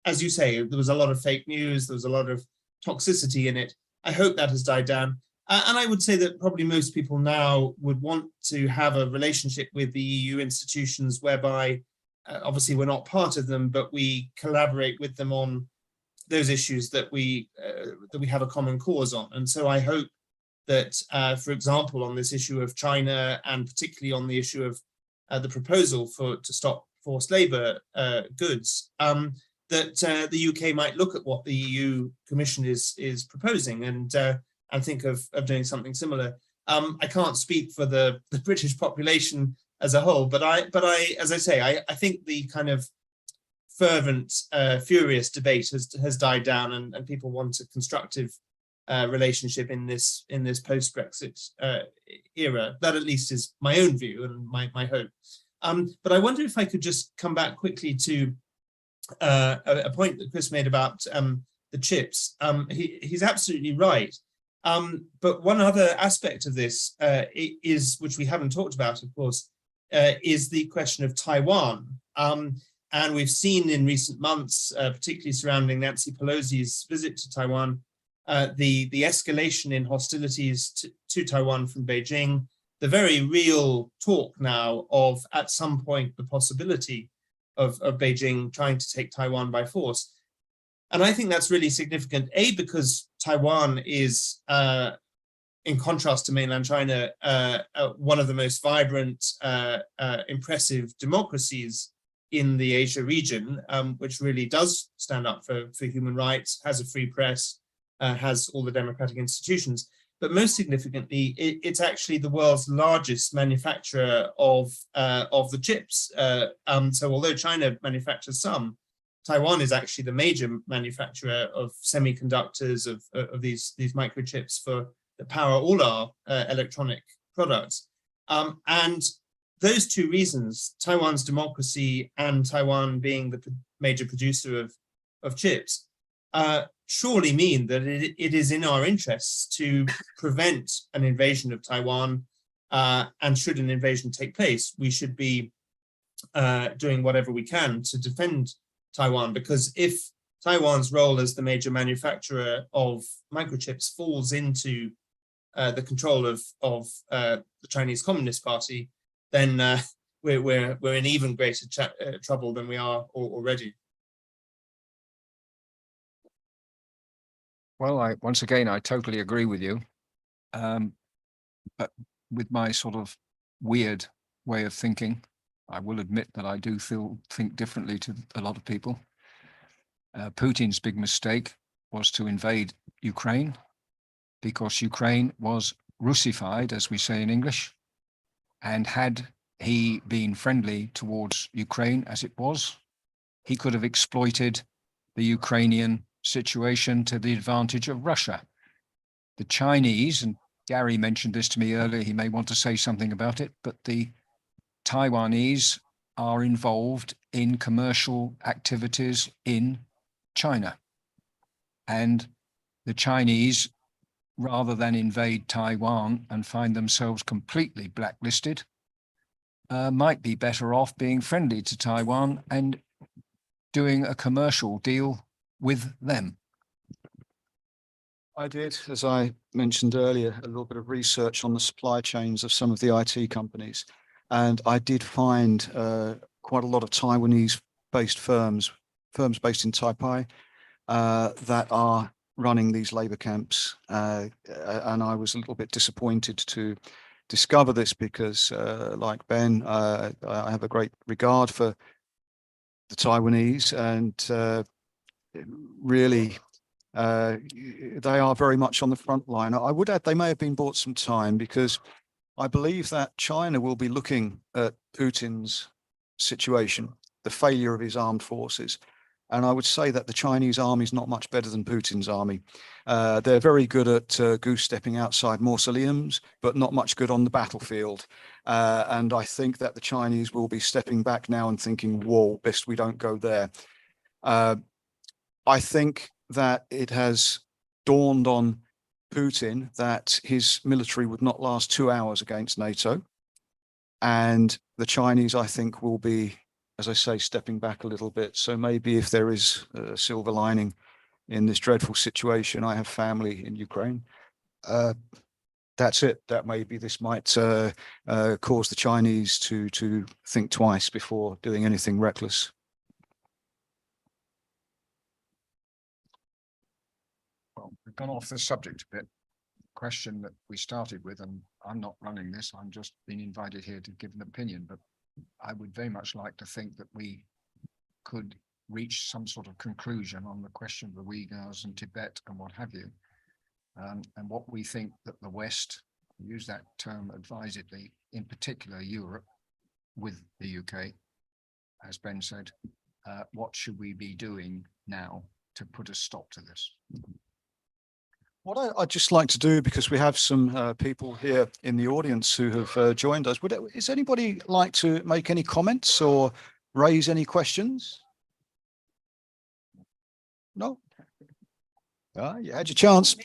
as you say, there was a lot of fake news, there was a lot of toxicity in it. I hope that has died down. And I would say that probably most people now would want to have a relationship with the EU institutions whereby, obviously we're not part of them, but we collaborate with them on those issues that we have a common cause on. And so I hope that, for example, on this issue of China, and particularly on the issue of the proposal to stop forced labor goods, that the UK might look at what the EU Commission is proposing and think of doing something similar. I can't speak for the British population as a whole, but I, as I say, I think the kind of fervent, furious debate has died down, and people want a constructive relationship in this post-Brexit era. That at least is my own view and my hope. But I wonder if I could just come back quickly to a point that Chris made about the chips. He's absolutely right. But one other aspect of this is, which we haven't talked about, of course, is the question of Taiwan. And we've seen in recent months, particularly surrounding Nancy Pelosi's visit to Taiwan, the escalation in hostilities to Taiwan from Beijing, the very real talk now of, at some point, the possibility of Beijing trying to take Taiwan by force. And I think that's really significant, A, because Taiwan is, in contrast to mainland China, one of the most vibrant, impressive democracies in the Asia region, which really does stand up for human rights, has a free press, has all the democratic institutions. But most significantly, it's actually the world's largest manufacturer of the chips. So although China manufactures some, Taiwan is actually the major manufacturer of semiconductors, of these microchips that power all our electronic products. And those two reasons, Taiwan's democracy and Taiwan being the major producer of chips, surely mean that it is in our interests to prevent an invasion of Taiwan, and should an invasion take place, we should be doing whatever we can to defend Taiwan, because if Taiwan's role as the major manufacturer of microchips falls into the control of the Chinese Communist Party, then we're in even greater trouble than we are already. Well, once again, I totally agree with you. But with my sort of weird way of thinking, I will admit that I do think differently to a lot of people. Putin's big mistake was to invade Ukraine, because Ukraine was Russified, as we say in English. And had he been friendly towards Ukraine as it was, he could have exploited the Ukrainian situation to the advantage of Russia. The Chinese, and Gary mentioned this to me earlier, he may want to say something about it, but the Taiwanese are involved in commercial activities in China. And the Chinese, rather than invade Taiwan and find themselves completely blacklisted, might be better off being friendly to Taiwan and doing a commercial deal with them. I did, as I mentioned earlier, a little bit of research on the supply chains of some of the IT companies. And I did find quite a lot of Taiwanese-based firms based in Taipei that are running these labor camps. And I was a little bit disappointed to discover this because, like Ben, I have a great regard for the Taiwanese, and really, they are very much on the front line. I would add they may have been bought some time, because I believe that China will be looking at Putin's situation, the failure of his armed forces. And I would say that the Chinese army is not much better than Putin's army. They're very good at goose-stepping outside mausoleums, but not much good on the battlefield. And I think that the Chinese will be stepping back now and thinking, whoa, best we don't go there. I think that it has dawned on Putin that his military would not last 2 hours against NATO. And the Chinese, I think, will be, as I say, stepping back a little bit. So maybe if there is a silver lining in this dreadful situation, I have family in Ukraine. That's it. That maybe this might cause the Chinese to think twice before doing anything reckless. Well, we've gone off the subject a bit. Question that we started with, and I'm not running this, I'm just being invited here to give an opinion, but I would very much like to think that we could reach some sort of conclusion on the question of the Uyghurs and Tibet and what have you. And what we think that the West, use that term advisedly, in particular Europe with the UK, as Ben said, what should we be doing now to put a stop to this? What I'd just like to do, because we have some people here in the audience who have joined us, is anybody like to make any comments or raise any questions? No? You had your chance.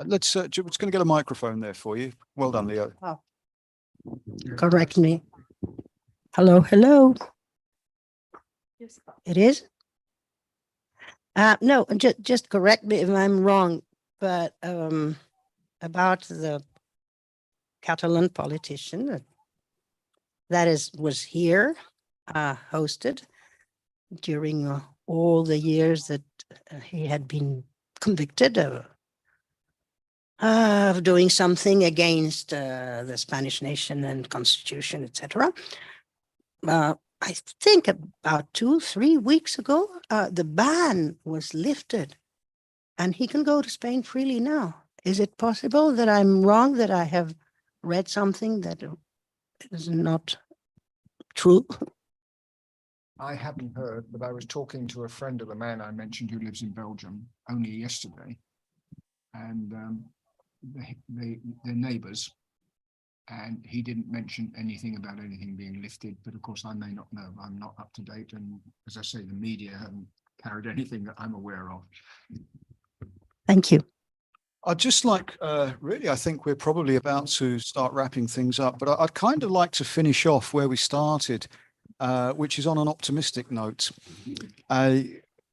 Let's just going to get a microphone there for you. Well done, Leo. Oh. Correct me. Hello, hello. It is? No, just correct me if I'm wrong, but about the Catalan politician that was here, hosted during all the years that he had been convicted of doing something against the Spanish nation and constitution, etc. I think about 2-3 weeks ago, the ban was lifted and he can go to Spain freely now. Is it possible that I'm wrong, that I have read something that is not true? I haven't heard, but I was talking to a friend of the man I mentioned who lives in Belgium only yesterday, and they're neighbours, and he didn't mention anything about anything being lifted, but of course I may not know. I'm not up to date, and as I say, the media haven't carried anything that I'm aware of. Thank you. I'd just like, really, I think we're probably about to start wrapping things up, but I'd kind of like to finish off where we started, which is on an optimistic note.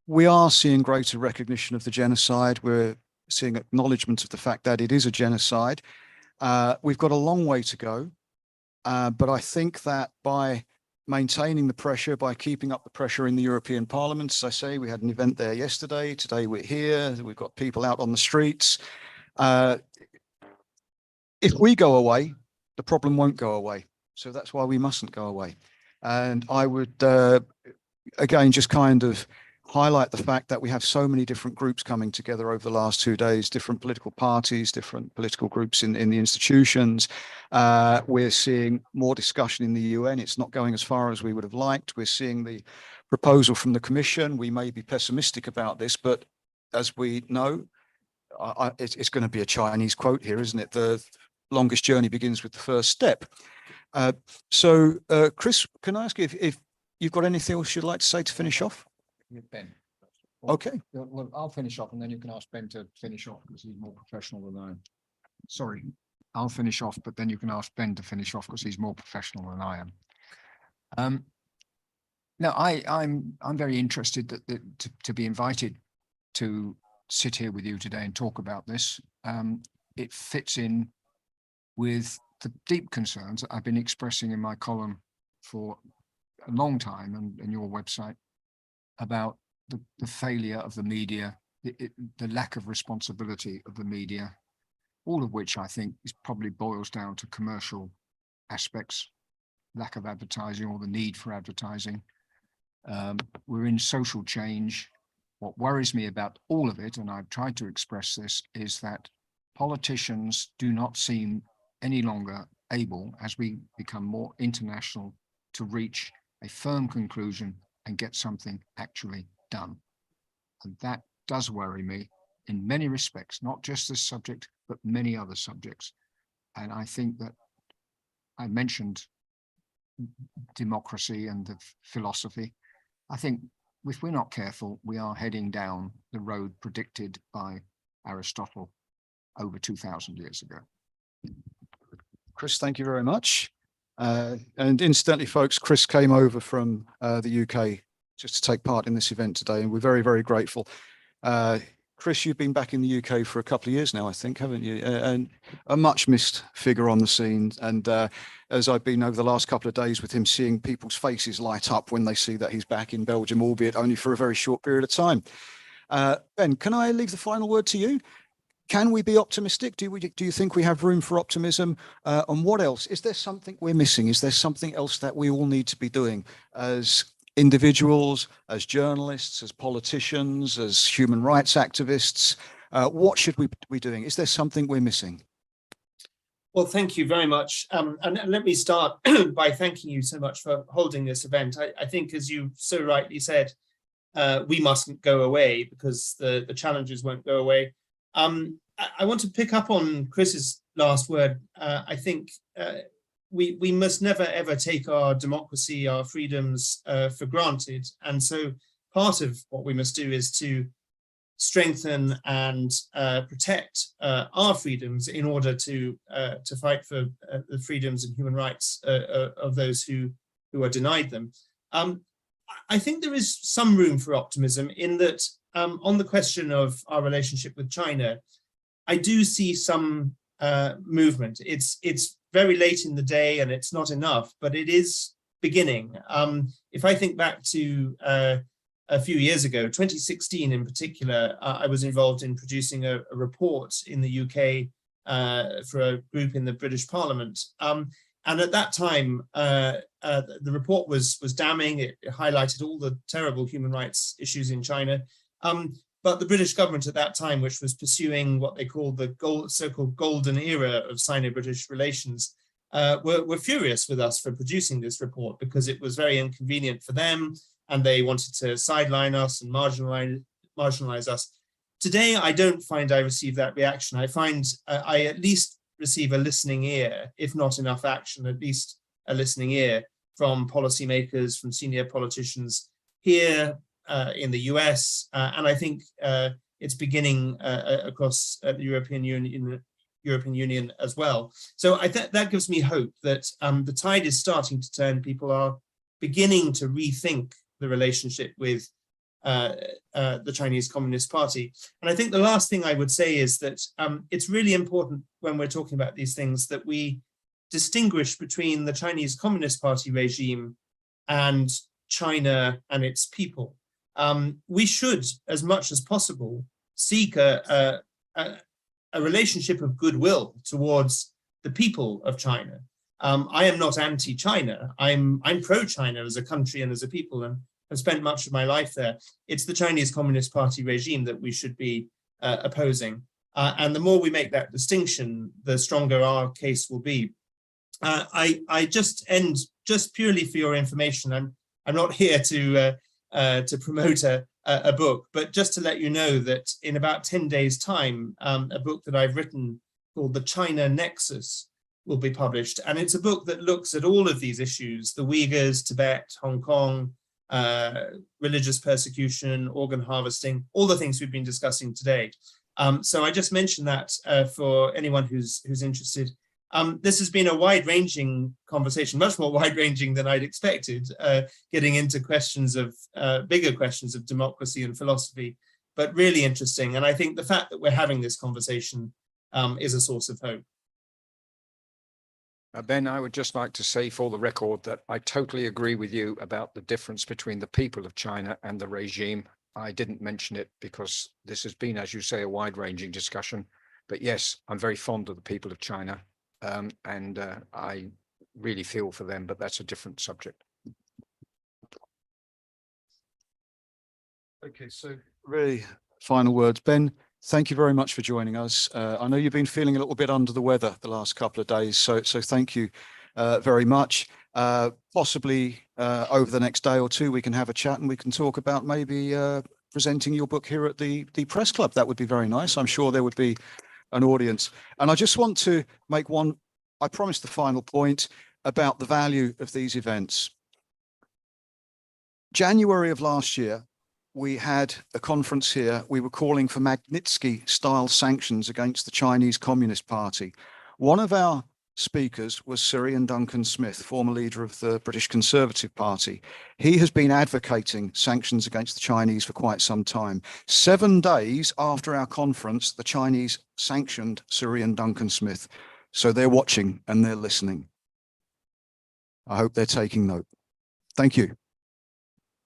We are seeing greater recognition of the genocide. We're seeing acknowledgement of the fact that it is a genocide. We've got a long way to go, but I think that by maintaining the pressure, by keeping up the pressure in the European Parliament, as I say, we had an event there yesterday, today we're here, we've got people out on the streets. If we go away, the problem won't go away. So that's why we mustn't go away. And I would, again, just kind of highlight the fact that we have so many different groups coming together over the last 2 days, different political parties, different political groups in the institutions. We're seeing more discussion in the UN. It's not going as far as we would have liked. We're seeing the proposal from the Commission. We may be pessimistic about this, but as we know, it's going to be a Chinese quote here, isn't it? The longest journey begins with the first step. So, Chris, can I ask you if you've got anything else you'd like to say to finish off? Ben. Okay. Well, I'll finish off and then you can ask Ben to finish off because he's more professional than I am. Sorry, I'll finish off, but then you can ask Ben to finish off because he's more professional than I am. No, I'm very interested to be invited to sit here with you today and talk about this. It fits in with the deep concerns that I've been expressing in my column for a long time and your website about the failure of the media, the lack of responsibility of the media, all of which I think is probably boils down to commercial aspects, lack of advertising or the need for advertising. We're in social change. What worries me about all of it, and I've tried to express this, is that politicians do not seem any longer able, as we become more international, to reach a firm conclusion and get something actually done. And that does worry me in many respects, not just this subject, but many other subjects. And I think that I mentioned democracy and the philosophy. I think if we're not careful, we are heading down the road predicted by Aristotle over 2,000 years ago. Chris, thank you very much. And incidentally, folks, Chris came over from the UK just to take part in this event today, and we're very, very grateful. Chris, you've been back in the UK for a couple of years now, I think, haven't you? And a much missed figure on the scene. And as I've been over the last couple of days with him, seeing people's faces light up when they see that he's back in Belgium, albeit only for a very short period of time. Ben, can I leave the final word to you? Can we be optimistic? Do you think we have room for optimism? And what else? Is there something we're missing? Is there something else that we all need to be doing as individuals, as journalists, as politicians, as human rights activists? What should we be doing? Is there something we're missing? Well, thank you very much. And let me start by thanking you so much for holding this event. I think, as you so rightly said, we mustn't go away because the challenges won't go away. I want to pick up on Chris's last word. I think we must never, ever take our democracy, our freedoms for granted. And so part of what we must do is to strengthen and protect our freedoms in order to fight for the freedoms and human rights of those who are denied them. I think there is some room for optimism in that on the question of our relationship with China, I do see some movement. It's very late in the day and it's not enough, but it is beginning. If I think back to a few years ago, 2016 in particular, I was involved in producing a report in the UK for a group in the British Parliament. And at that time, the report was damning. It highlighted all the terrible human rights issues in China. But the British government at that time, which was pursuing what they called the so-called golden era of Sino-British relations, were furious with us for producing this report because it was very inconvenient for them and they wanted to sideline us and marginalize us. Today, I don't find I receive that reaction. I find I at least receive a listening ear, if not enough action, at least a listening ear from policymakers, from senior politicians here in the US, and I think it's beginning across the European Union as well. So that gives me hope that the tide is starting to turn. People are beginning to rethink the relationship with the Chinese Communist Party. And I think the last thing I would say is that it's really important when we're talking about these things that we distinguish between the Chinese Communist Party regime and China and its people. We should, as much as possible, seek a relationship of goodwill towards the people of China. I am not anti-China. I'm pro-China as a country and as a people, and have spent much of my life there. It's the Chinese Communist Party regime that we should be opposing. And the more we make that distinction, the stronger our case will be. I just end, just purely for your information, I'm not here to promote a book, but just to let you know that in about 10 days' time, a book that I've written called The China Nexus will be published. And it's a book that looks at all of these issues, the Uyghurs, Tibet, Hong Kong, religious persecution, organ harvesting, all the things we've been discussing today. So I just mentioned that for anyone who's interested. This has been a wide-ranging conversation, much more wide-ranging than I'd expected, getting into questions of bigger questions of democracy and philosophy, but really interesting. And I think the fact that we're having this conversation is a source of hope. Ben, I would just like to say for the record that I totally agree with you about the difference between the people of China and the regime. I didn't mention it because this has been, as you say, a wide-ranging discussion. But yes, I'm very fond of the people of China, and I really feel for them, but that's a different subject. Okay, so really final words. Ben, thank you very much for joining us. I know you've been feeling a little bit under the weather the last couple of days, so thank you very much. Possibly over the next day or two, we can have a chat and we can talk about maybe presenting your book here at the Press Club. That would be very nice. I'm sure there would be an audience. And I just want to make one, I promised the final point about the value of these events. January of last year, we had a conference here. We were calling for Magnitsky-style sanctions against the Chinese Communist Party. One of our speakers was Sir Ian Duncan Smith, former leader of the British Conservative Party. He has been advocating sanctions against the Chinese for quite some time. 7 days after our conference, the Chinese sanctioned Sir Ian Duncan Smith. So they're watching and they're listening. I hope they're taking note. Thank you.